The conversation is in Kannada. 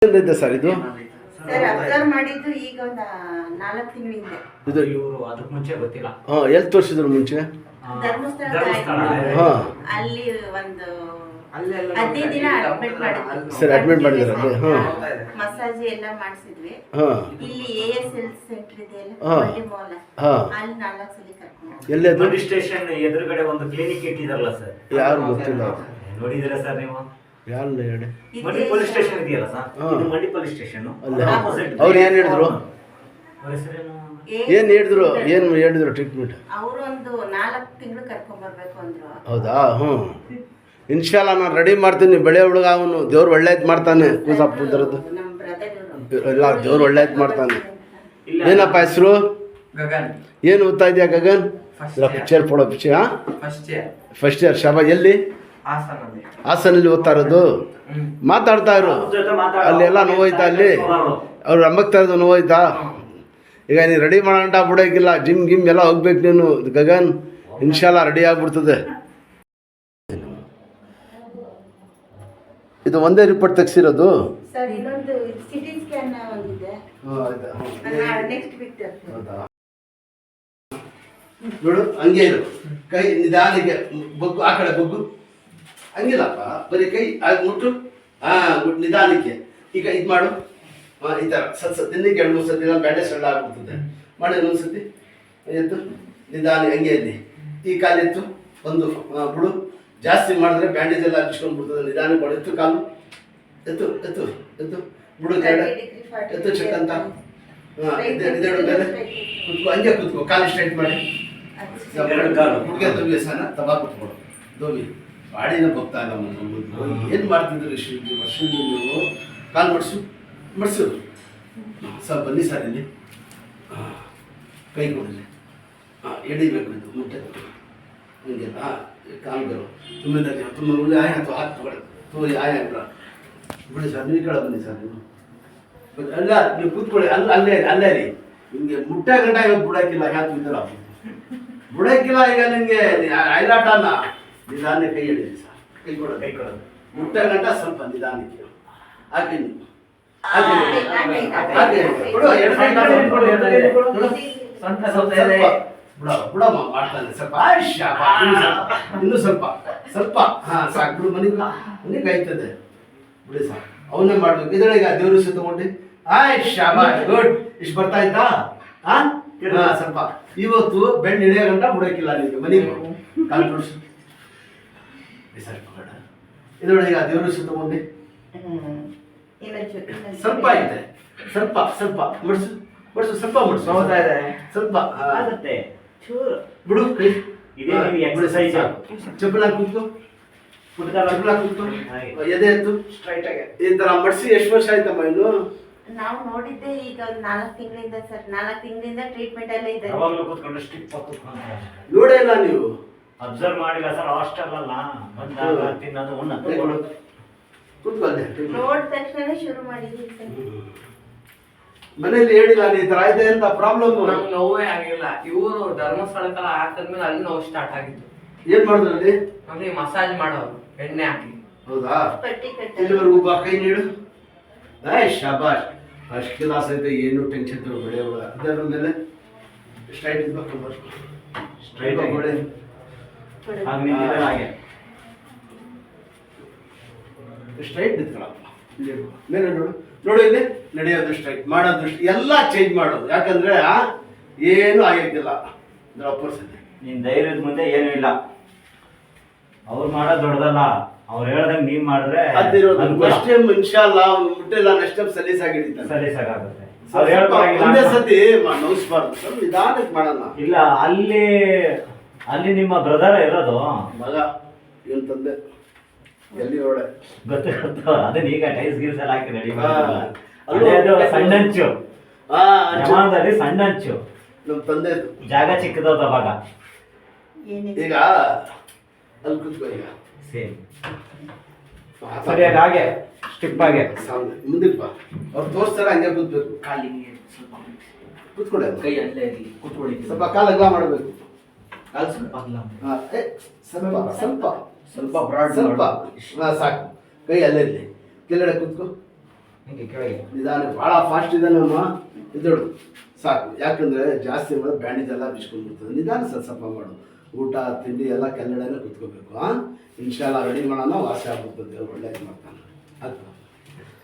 ಇದೆ ಸರ್ ಇದು ಸರ್ ಅಬ್ಸರ್ವ್ ಮಾಡಿದ್ದು ಈಗ ಒಂದು 4 ತಿಂಗಳಿಂದ. ಇದು ಇವರು ಅದಕ್ಕೆ ಮುಂಚೆ ಗೊತ್ತಿಲ್ಲ. ಎಲ್ಲಿ ತೋರಿಸಿದ್ರು ಮುಂಚೆ? ಧರ್ಮಸ್ಥಳ ಅಲ್ಲಿ ಒಂದು 15 ದಿನ ಅಡ್ಮಿಟ್ ಮಾಡಿದ್ವಿ ಸರ್. ಅಡ್ಮಿಟ್ ಮಾಡಿದ್ರು ಅಲ್ಲಿ? ಮಸಾಜ್ ಎಲ್ಲ ಮಾಡಿಸಿದ್ವಿ. ಇಲ್ಲಿ ASL ಸೆಂಟರ್ ಇದೆಯಲ್ಲ ಮಾಲ್, ಅಲ್ಲಿ 4 ಸಲ ಕರ್ಕೊಂಡು. ಎಲ್ಲಿ ಅದು? ಪೊಲೀಸ್ ಸ್ಟೇಷನ್ ಎದುರುಗಡೆ ಒಂದು ಕ್ಲಿನಿಕ್ ಇಟ್ಟಿದಾರಲ್ಲ ಸರ್, ಯಾರು ಗೊತ್ತಿಲ್ಲ. ನೋಡಿದಿರಾ ಸರ್ ನೀವು? ಯಾರು ಹೇಳಿ? ಮಂಡಿ ಪೊಲೀಸ್ ಸ್ಟೇಷನ್ ಇದೆಯಲ್ಲ ಸರ್, ಇದು ಮಂಡಿ ಪೊಲೀಸ್ ಸ್ಟೇಷನ್. ಅವ್ರು ಏನು ಹೇಳಿದ್ರು? ಏನು ಹೇಳಿದ್ರು? ಏನು ಹೇಳಿದ್ರು ಟ್ರೀಟ್ಮೆಂಟ್? ಅವರು ಒಂದು 4 ತಿಂಗಳು ಕರ್ಕೊಂಡ್ ಬರ್ಬೇಕು ಅಂದ್ರು. ಹೌದಾ? ಇನ್ಶಾಲ್ಲ ನಾನು ರೆಡಿ ಮಾಡ್ತೀನಿ. ಬೆಳೆ ಹುಡುಗ ಅವನು, ದೇವ್ರು ಒಳ್ಳೇದು ಮಾಡ್ತಾನೆ. ಕೂಸಪ್ಪದ್ರದ್ದು ನಮ್ಮ ಬ್ರದರ್ ಎಲ್ಲ ದೇವ್ರು ಒಳ್ಳೇದು ಮಾಡ್ತಾನೆ. ಏನಪ್ಪ ಹೆಸರು? ಗಗನ್. ಏನು ಓದ್ತಾ ಇದೆಯಾ Gagan? Picture photo picture. First year. ಶಾಬಾ. ಎಲ್ಲಿ? ಹಾಸನಲ್ಲಿ ಓದ್ತಾ ಇರೋದು? ಮಾತಾಡ್ತಾ ಇರು. ಅಲ್ಲಿ ಎಲ್ಲ ನೋವಾಯ್ತಾ? ಅಲ್ಲಿ ಅವ್ರು ಅಂಬಕ್ತಾ ಇರೋದು ನೋವಾಯ್ತಾ? ಈಗ ನೀನು ರೆಡಿ ಮಾಡೋಂಟ ಬಿಡೋಕ್ಕಿಲ್ಲ. ಜಿಮ್ ಗಿಮ್ ಎಲ್ಲ ಹೋಗ್ಬೇಕು ನೀನು ಗಗನ್. ಇನ್ಶಾಲ್ಲ ರೆಡಿ ಆಗ್ಬಿಡ್ತದೆ. ಇದು ಒಂದೇ ರಿಪೋರ್ಟ್ ತೆಗ್ಸಿರೋದು? ಸರ್ ಇನ್ನೊಂದು ಸಿಟಿ ಸ್ಕ್ಯಾನ್ ಒಂದಿದೆ. ನೆಕ್ಸ್ಟ್ ವೀಕ್ ನೋಡು, ಹಂಗೆ ಇರು. ಕೈ ನಿಧಾನಿಗೆ ಬಗ್ಗು. ಆ ಕಡೆ ಬಗ್ಗು. ಹಂಗಿಲ್ಲಪ್ಪ, ಬರೀ ಕೈ ಮುಟ್ಟು. ನಿಧಾನಕ್ಕೆ. ಈಗ ಇದು ಮಾಡು. ಈ ಥರ ದಿನಕ್ಕೆ 2-3 ಸತಿ ಬ್ಯಾಂಡೇಜ್ ಸಣ್ಣ ಆಗ್ಬಿಡ್ತದೆ. ಮಾಡಿ ಇನ್ನೊಂದ್ಸತಿ ಎತ್ತು. ನಿಧಾನ ಹಂಗೆ ಇದ್ದಿ. ಈ ಕಾಲು ಎತ್ತು. ಒಂದು ಬಿಡು. ಜಾಸ್ತಿ ಮಾಡಿದ್ರೆ ಬ್ಯಾಂಡೇಜ್ ಎಲ್ಲ ಹಚ್ಕೊಂಡು ಬಿಡ್ತದೆ. ನಿಧಾನ ಮಾಡಿ. ಎತ್ತು ಕಾಲು. ಎತ್ತು ಎತ್ತು ಎತ್ತು. ಬಿಡು ಕೆಳಗಡೆ. ಎತ್ತು ಚೆಕ್ ಅಂತ. ಇದೆರಡು ಮೇಲೆ ಕುತ್ಕೋ. ಹಂಗೆ ಕುತ್ಕೋ. ಕಾಲು ಸ್ಟ್ರೈಟ್ ಮಾಡಿ. ಹುಡುಗ ದೋಬಿ ಸಣ್ಣ ತಬಾ ಕುತ್ಕೊಡು. ದೋಬಿ ಬಾಡಿನ ಹೋಗ್ತಾ ಇಲ್ಲ. ಏನು ಮಾಡ್ತಿದ್ರು ವರ್ಷ ನೀವು? ಕಾಲು ಮಡಿಸು. ಮಡಿಸು. ಸ್ವಲ್ಪ ಬನ್ನಿ ಸರ್ ಇಲ್ಲಿ. ಕೈ ಕೊಡಲಿ. ಎಡಿಬೇಕು. ಇದು ಮುಟ್ಟೆ ಹಂಗೆ. ಕಾಲುಗಳು ತುಂಬ ತುಂಬ ಉಳ್ಳಿ ಆಯ ಅಥವಾ ಹಾಕಿ ತಗೊಳ್ಳಿ. ತೋರಿ ಆಯ ಬಿಡಿ ಸರ್. ನೀವು ಈ ಕಡೆ ಬನ್ನಿ ಸರ್. ನೀವು ಅಲ್ಲ, ನೀವು ಕೂತ್ಕೊಳ್ಳಿ. ಅಲ್ಲೇ ಅಲ್ಲೇ ರೀ. ನಿಮಗೆ ಮುಟ್ಟೆ ಗಂಟ ಇವತ್ತು ಬಿಡೋಕ್ಕಿಲ್ಲ. ಯಾಕೆ ಇದ್ದಲ್ಲ ಬಿಡೋಕ್ಕಿಲ್ಲ. ಈಗ ನಿಮಗೆ ಐಲಾಟನ ನಿಧಾನ ಕೈ ಹಿಡಿದಿ ಸರ್. ಕೈ ಕೊಡೋದು. ಮುಟ್ಟೆ ಗಂಟ ಸ್ವಲ್ಪ ನಿಧಾನಕ್ಕೆ ಹಾಕಿ. ನೀವು ಬಿಡಮ್ಮ ಮಾಡ್ತಾನೆ ಸ್ವಲ್ಪ. ಇನ್ನು ಸ್ವಲ್ಪ ಸ್ವಲ್ಪ. ಸಾಕು ಬಿಡು. ಮನೆಗೆ ಆಯ್ತದೆ. ಬಿಡಿ ಸಾಕು. ಅವನ್ನೇ ಮಾಡ್ಬೇಕು. ಇದರೊಳಗೆ ದೇವ್ರ ಹೆಸರು ತಗೊಂಡು ಶಾಬಾಷ್ ಗುಡ್. ಇಷ್ಟು ಬರ್ತಾ ಇತ್ತಾ? ಸ್ವಲ್ಪ ಇವತ್ತು ಬೆಣ್ಣೆ ಹಿಡಿಯೋ ಗಂಟ ಬಿಡೋಕ್ಕಿಲ್ಲ ನಿಮಗೆ. ಮನೆಗೆ ಕಾಲು ತೋರಿಸು. ಇದರೊಳಗೆ ದೇವ್ರ ಹೆಸರು ತಗೊಂಡು ಸ್ವಲ್ಪ ಐತೆ. ಸ್ವಲ್ಪ ಸ್ವಲ್ಪ ಮಡಿಸು. ಮಡಿಸು. ಸ್ವಲ್ಪ ಮಡಿಸು. ಹೋಗ್ತಾ ಇದೆ ಸ್ವಲ್ಪ. ಆಗುತ್ತೆ ಬಿಡು. ಕೈ ಎಕ್ಸರ್ಸೈಸ್. ಚಪ್ಪಲ ಕೂತ್ಕೋ. ಚಪ್ಪಲ ಕೂತ್ಕೋ. ಎದೆ ಎತ್ತು ಸ್ಟ್ರೈಟ್ ಆಗಿ. ಈ ಥರ ಮಡಿಸಿ. ಎಷ್ಟು ವರ್ಷ ಆಯ್ತಮ್ಮ ಇನ್ನು? ನಾವು ನೋಡಿದ್ದೆ ಈಗ ಒಂದು 4 ತಿಂಗಳಿಂದ ಸರ್. 4 ತಿಂಗಳಿಂದ ಟ್ರೀಟ್ಮೆಂಟ್ ಎಲ್ಲ ಇದೆ. ನೋಡೇ ಇಲ್ಲ ನೀವು? ಅಬ್ಸರ್ವ್ ಮಾಡಿಲ್ಲ ಸರ್. ಹಾಸ್ಟೆಲ್ ಅಲ್ಲ ಬಂದಾಗ ತಿನ್ನೋದು ಉಣ್ಣೋದು. ಕೂತ್ಕೊಂಡೆ. ನೋಡಿದ ತಕ್ಷಣ ಶುರು ಮಾಡಿದ್ವಿ ಸರ್. ಮನೇಲಿ ಹೇಳಿಲ್ಲ ಈ ಥರ ಇದೆ ಅಂತ ಪ್ರಾಬ್ಲಮ್? ನಮ್ಗೆ ನೋವೇ ಆಗಿಲ್ಲ. ಇವರು ಧರ್ಮಸ್ಥಳಕ್ಕೆಲ್ಲ ಹಾಕಿದ್ಮೇಲೆ ಅಲ್ಲಿ ನೋವು ಸ್ಟಾರ್ಟ್ ಆಗಿತ್ತು. ಏನ್ ಮಾಡಿದ್ರು ಅಲ್ಲಿ? ಅಲ್ಲಿ ಮಸಾಜ್ ಮಾಡೋರು ಎಣ್ಣೆ ಹಾಕಿ. ಹೌದಾ? ಪಟ್ಟಿ ಕಟ್ಟ. ಇಲ್ಲಿವರೆಗೂ ಬಾ. ಕೈ ನೀಡು. ಶಾಬಾಷ್. ಫಸ್ಟ್ ಕ್ಲಾಸ್ ಐತೆ. ಏನು ಟೆನ್ಷನ್ ಬೆಳೆಯೋಲ್ಲ. ಅದರ ಮೇಲೆ ಸ್ಟ್ರೈಟ್ ಇದ್ಬೇಕು. ಸ್ಟ್ರೈಟ್ ಆಗಿ ಹಾಗೆ ಸ್ಟ್ರೈಟ್ ನಿಂತ್ಕೊಳ್ಳಪ್ಪ. ಮೇಲೆ ನೋಡು. ನೋಡು ಇಲ್ಲಿ ನಡೆಯೋದು ಸ್ಟ್ರೈಟ್ ಮಾಡೋದು ಎಲ್ಲ ಚೇಂಜ್ ಮಾಡೋದು. ಯಾಕಂದ್ರೆ ಏನು ಆಗಿದ್ದಿಲ್ಲ. ನಿನ್ ಧೈರ್ಯದ ಮುಂದೆ ಏನೂ ಇಲ್ಲ. ಅವ್ರು ಮಾಡೋದು ದೊಡ್ಡದಲ್ಲ. ಅವ್ರು ಹೇಳ್ದಂಗೆ ನೀವ್ ಮಾಡಿದ್ರೆ ನೆಕ್ಸ್ಟ್ ಟೈಮ್ ಇನ್ಶಾಲ್ಲ ಅವ್ನು ಮುಟ್ಟಿಲ್ಲ. ನೆಕ್ಸ್ಟ್ ಟೈಮ್ ಸಲೀಸಾಗಿ ಹಿಡಿತಾನೆ. ಸಲೀಸಾಗುತ್ತೆ. ಒಂದೇ ಸತಿ ನೋಯಿಸ್ಬಾರ್ದು. ಸ್ವಲ್ಪ ನಿಧಾನಕ್ಕೆ ಮಾಡೋಣ. ಇಲ್ಲ, ಅಲ್ಲಿ ನಿಮ್ಮ ಬ್ರದರ್ ಇರೋದು ಮಗ. ಇವನ್ ತಂದೆ ಎಲ್ಲಿ ಹೊಡೆ ಗೊತ್ತು. ಅದನ್ನ ಈಗ ಟೈಲ್ಸ್ ಗೀಲ್ಸ್ ಎಲ್ಲ ಹಾಕಿ ರೆಡಿ ಮಾಡಿ. ಸಣ್ಣಂಚು ಜಮಾನದಲ್ಲಿ ಸಣ್ಣಂಚು. ನಮ್ಮ ತಂದೆ ಜಾಗ ಚಿಕ್ಕದೌದ ಭಾಗ. ಈಗ ಅಲ್ಲಿ ಕೂತ್ಕೋ. ಈಗ ಸೇಮ್ ಸರಿಯಾಗಿ ಹಾಗೆ ಸ್ಟಿಪ್ ಆಗಿ ಮುಂದಕ್ಕೆ ಬಾ. ಅವ್ರು ತೋರಿಸ್ತಾರೆ ಹಂಗೆ ಕೂತ್ಬೇಕು. ಕಾಲಿಗೆ ಸ್ವಲ್ಪ ಕೂತ್ಕೊಳ್ಳಿ. ಕೈ ಅಲ್ಲೇ ಕೂತ್ಕೊಳ್ಳಿ. ಸ್ವಲ್ಪ ಕಾಲು ಅಗಲ ಮಾಡಬೇಕು. ಕಾಲು ಸ್ವಲ್ಪ ಅಗಲ. ಸ್ವಲ್ಪ ಸ್ವಲ್ಪ ಸ್ವಲ್ಪ ಬ್ರಾಡ್ ಸ್ವಲ್ಪ. ಸಾಕು. ಕೈ ಅಲ್ಲೇ ಇರಲಿ. ಕೆಳಗಡೆ ಕೂತ್ಕೋ. ಹಿಂಗೆ ಕೆಳಗೆ ನಿಧಾನ ಭಾಳ ಫಾಸ್ಟ್ ಇದ್ದಾನಮ್ಮ ಇದೋಡು ಸಾಕು. ಯಾಕಂದರೆ ಜಾಸ್ತಿ ಮಾಡಿದ್ರೆ ಬ್ಯಾಂಡೇಜ್ ಎಲ್ಲ ಬಿಚ್ಕೊಂಡ್ಬಿಡ್ತದೆ. ನಿಧಾನ ಸ್ವಲ್ಪ ಮಾಡು. ಊಟ ತಿಂಡಿ ಎಲ್ಲ ಕೆಳಗಡೆನೇ ಕುತ್ಕೋಬೇಕು. ಇನ್ಶಾಲ್ಲ ರೆಡಿ ಮಾಡೋಣ, ವಾಸಿ ಆಗ್ಬಿಡ್ತದೆ. ಒಳ್ಳೇದು ಮಾಡ್ತಾನೆ ಅದು.